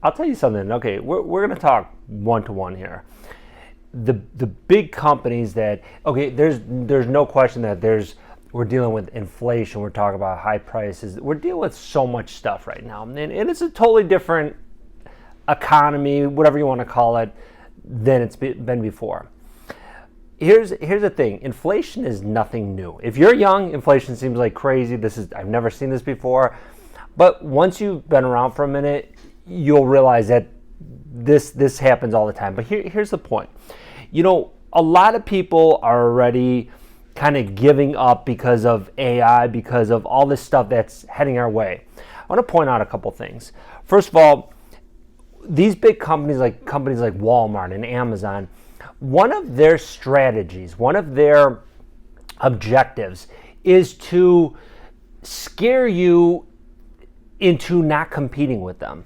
I'll tell you something. Okay, we're going to talk one-to-one here. The big companies that, okay, there's no question that we're dealing with inflation. We're talking about high prices. We're dealing with so much stuff right now. And it's a totally different economy, whatever you want to call it, than it's been before. Here's the thing. Inflation is nothing new. If you're young, inflation seems like crazy. I've never seen this before. But once you've been around for a minute, you'll realize that this happens all the time. But here's the point. A lot of people are already kind of giving up because of AI, because of all this stuff that's heading our way. I want to point out a couple things. First of all, these big companies like Walmart and Amazon, one of their strategies, one of their objectives is to scare you into not competing with them.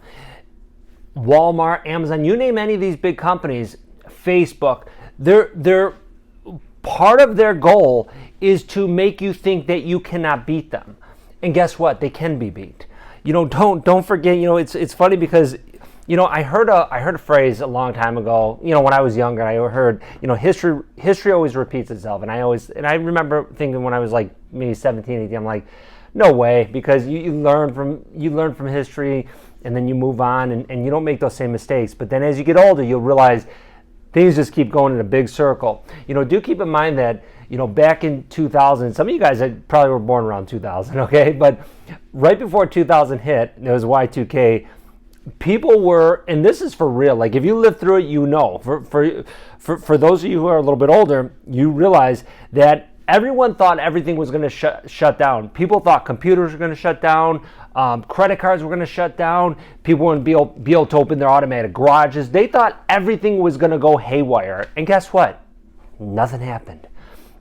Walmart, Amazon, you name any of these big companies, Facebook, they're part of their goal is to make you think that you cannot beat them. And guess what? They can be beat. Don't forget, it's funny because I heard a phrase a long time ago, when I was younger. I heard, history always repeats itself. And I remember thinking when I was like maybe 17, 18, I'm like, no way, because you learn from history and then you move on and you don't make those same mistakes. But then as you get older, you'll realize things just keep going in a big circle. Do keep in mind that, back in 2000, some of you guys probably were born around 2000, okay? But right before 2000 hit, there was Y2K, people were, and this is for real, like if you lived through it, for those of you who are a little bit older, you realize that everyone thought everything was going to shut down. People thought computers were going to shut down, credit cards were going to shut down, people wouldn't be able to open their automatic garages. They thought everything was going to go haywire. And guess what? Nothing happened.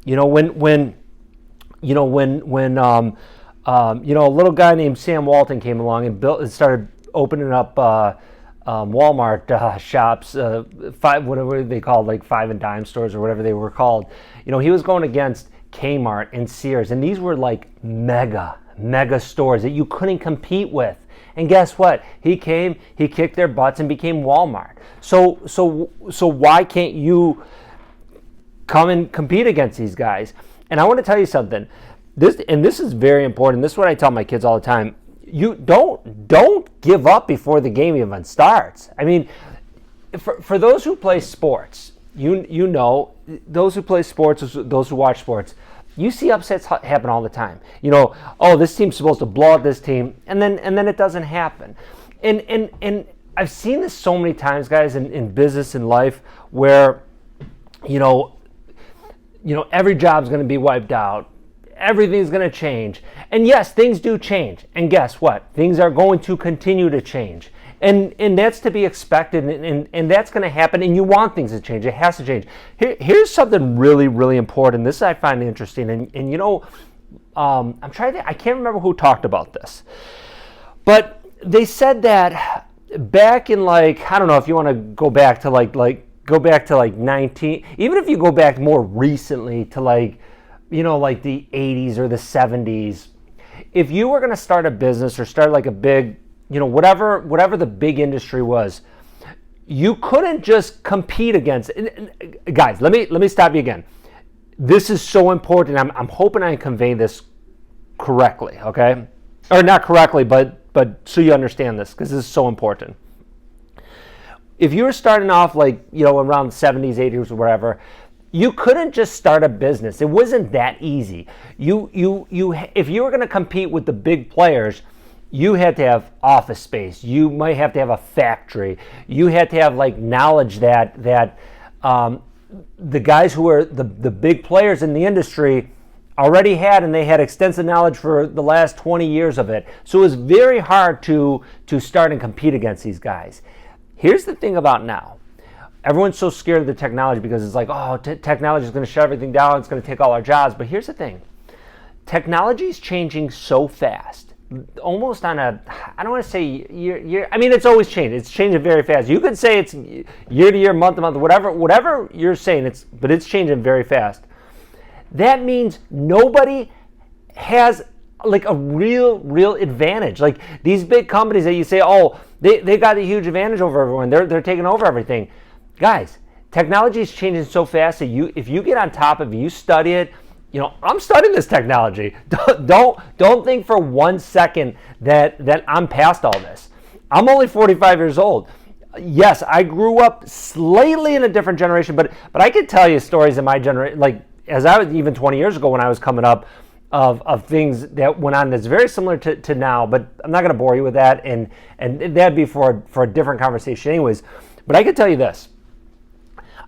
When a little guy named Sam Walton came along and started opening up Walmart shops, whatever they called, like 5 and dime stores or whatever they were called. He was going against Kmart and Sears, and these were like mega stores that you couldn't compete with. And guess what? He kicked their butts and became Walmart. So why can't you come and compete against these guys? And I want to tell you something. This is very important. This is what I tell my kids all the time. You don't give up before the game even starts. I mean, for those who play sports, those who play sports, those who watch sports, you see upsets happen all the time. This team's supposed to blow out this team, and then it doesn't happen. And I've seen this so many times, guys, in business and life, where every job's going to be wiped out. Everything's going to change. And yes, things do change. And guess what? Things are going to continue to change. And that's to be expected, and that's going to happen, and you want things to change. It has to change. Here's something really, really important. This I find interesting. And I'm trying to, I can't remember who talked about this. But they said that back in I don't know if you want to go back to go back to 19, even if you go back more recently to the 80s or the 70s, if you were going to start a business or start a big, whatever the big industry was, you couldn't just compete against it. Guys, let me stop you again. This is so important. I'm hoping I convey this correctly, okay? Or not correctly, but so you understand this, because this is so important. If you were starting off around the 70s, 80s, or whatever, you couldn't just start a business. It wasn't that easy. You if you were going to compete with the big players, you had to have office space. You might have to have a factory. You had to have knowledge that the guys who were the big players in the industry already had, and they had extensive knowledge for the last 20 years of it. So it was very hard to start and compete against these guys. Here's the thing about now. Everyone's so scared of the technology because it's technology is going to shut everything down. It's going to take all our jobs. But here's the thing. Technology is changing so fast. Almost on I don't want to say year. I mean, it's always changed. It's changing very fast. You could say it's year to year, month to month, whatever you're saying. But it's changing very fast. That means nobody has a real advantage. These big companies that you say, They got a huge advantage over everyone. They're taking over everything. Guys, technology is changing so fast that if you get on top of it, you study it. I'm studying this technology. Don't think for 1 second that I'm past all this. I'm only 45 years old. Yes, I grew up slightly in a different generation, but I could tell you stories in my generation, like as I was even 20 years ago when I was coming up, of things that went on that's very similar to now. But I'm not going to bore you with that, and that'd be for a different conversation, anyways. But I can tell you this: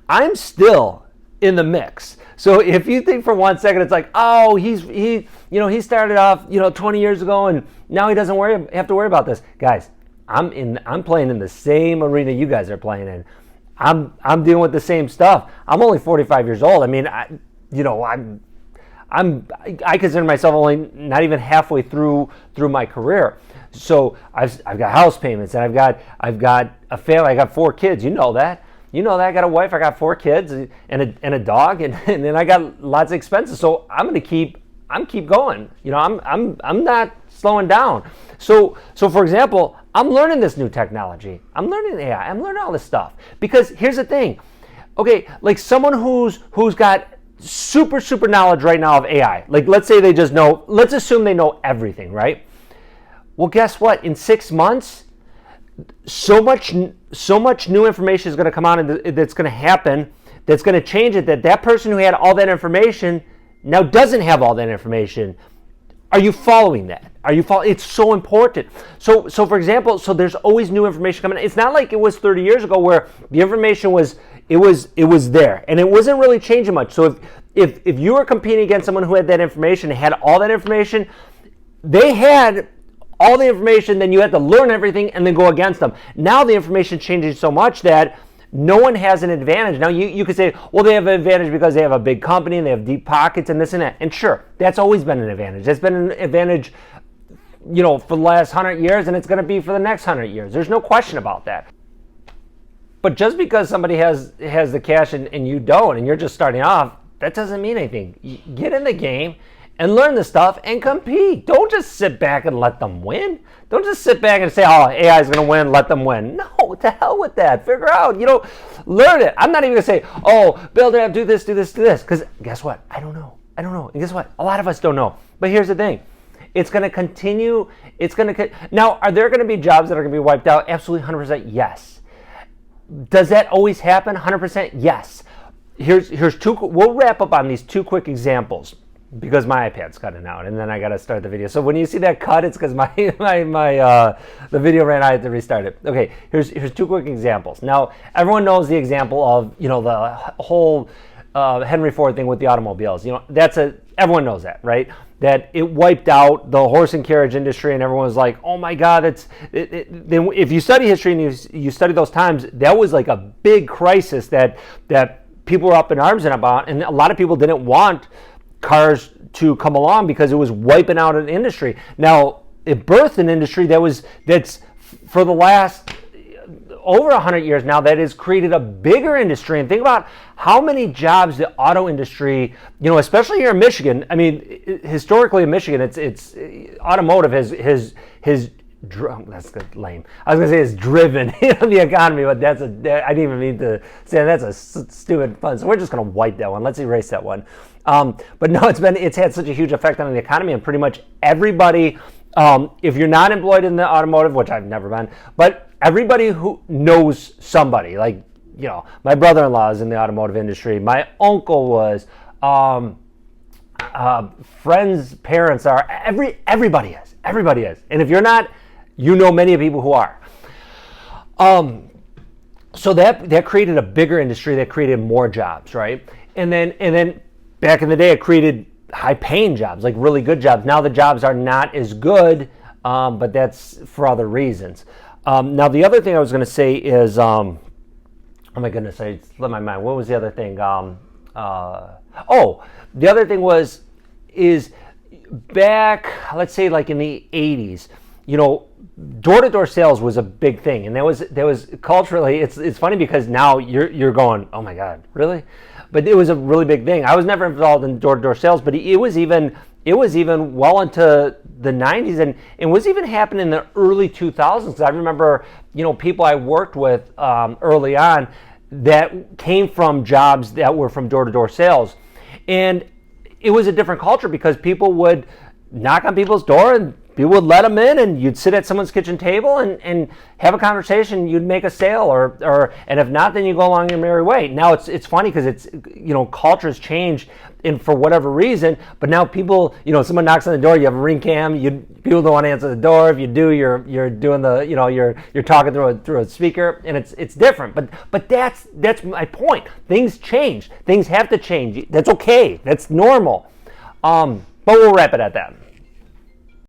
I'm still in the mix. So if you think for 1 second it's like, oh, he started off 20 years ago and now he doesn't have to worry about this, guys. I'm playing in the same arena you guys are playing in. I'm dealing with the same stuff. I'm only 45 years old. I mean, I consider myself only not even halfway through my career. So I've got house payments, and I've got a family. I got 4 kids. You know that. I got a wife. I got 4 kids and a dog, and then I got lots of expenses. So I'm keep going. I'm not slowing down. So for example, I'm learning this new technology. I'm learning AI. I'm learning all this stuff because here's the thing. Okay, like someone who's got super knowledge right now of AI. Like let's say they just know. Let's assume they know everything, right? Well, guess what? In 6 months, so much new information is going to come out, and that's going to happen. That's going to change it. That person who had all that information now doesn't have all that information. Are you following that? It's so important. So for example, there's always new information coming. It's not like it was 30 years ago where the information was there and it wasn't really changing much. So if you were competing against someone who had that information, had all that information, they had all the information, then you had to learn everything and then go against them. Now the information changes so much that no one has an advantage. Now you could say, well, they have an advantage because they have a big company and they have deep pockets and this and that. And sure, that's always been an advantage. That's been an advantage, for the last 100 years, and it's going to be for the next 100 years. There's no question about that. But just because somebody has the cash and you don't, and you're just starting off, that doesn't mean anything. Get in the game and learn the stuff and compete. Don't just sit back and let them win. Don't just sit back and say, oh, AI is going to win, let them win. No, to hell with that. Figure out, learn it. I'm not even going to say, oh, build it up, do this. Because guess what? I don't know. And guess what? A lot of us don't know. But here's the thing. It's going to continue. Now, are there going to be jobs that are going to be wiped out? Absolutely 100% yes. Does that always happen? 100% yes. Here's 2, we'll wrap up on these 2 quick examples. Because my iPad's cutting out, and then I got to start the video. So when you see that cut, it's because my the video ran out. I had to restart it. Okay, here's 2 quick examples. Now everyone knows the example of the whole Henry Ford thing with the automobiles. Everyone knows that, right? That it wiped out the horse and carriage industry, and everyone was like, "Oh my God!" Then if you study history and you study those times, that was like a big crisis that people were up in arms about, and a lot of people didn't want cars to come along because it was wiping out an industry. Now, it birthed an industry that's for the last over 100 years now that has created a bigger industry. And think about how many jobs the auto industry, especially here in Michigan. I mean, historically in Michigan, it's automotive has that's lame. I was gonna say it's driven the economy, but I didn't even mean to say that's a stupid fun. So we're just gonna wipe that one. Let's erase that one. But no, it's had such a huge effect on the economy, and pretty much everybody. If you're not employed in the automotive, which I've never been, but everybody who knows somebody, like my brother-in-law is in the automotive industry. My uncle was. Friends' parents are. Everybody is. And if you're not, many people who are. So that created a bigger industry that created more jobs, right? And then back in the day, it created high-paying jobs, like really good jobs. Now the jobs are not as good, but that's for other reasons. Now the other thing I was going to say is, oh my goodness, I slipped my mind. What was the other thing? The other thing is back, let's say like in the 80s, door-to-door sales was a big thing, and that was culturally. It's funny because now you're going, oh my God, really? But it was a really big thing. I was never involved in door-to-door sales, but it was even it was even well into the 90s, and it was even happening in the early 2000s. I remember, people I worked with early on that came from jobs that were from door-to-door sales. And it was a different culture because people would knock on people's door and people would let them in, and you'd sit at someone's kitchen table and have a conversation. You'd make a sale, or and if not, then you go along your merry way. Now it's funny because it's cultures change, and for whatever reason. But now people, someone knocks on the door, you have a ring cam. People don't want to answer the door. If you do, you're doing the you're talking through a speaker, and it's different. But that's my point. Things change. Things have to change. That's okay. That's normal. But we'll wrap it at that.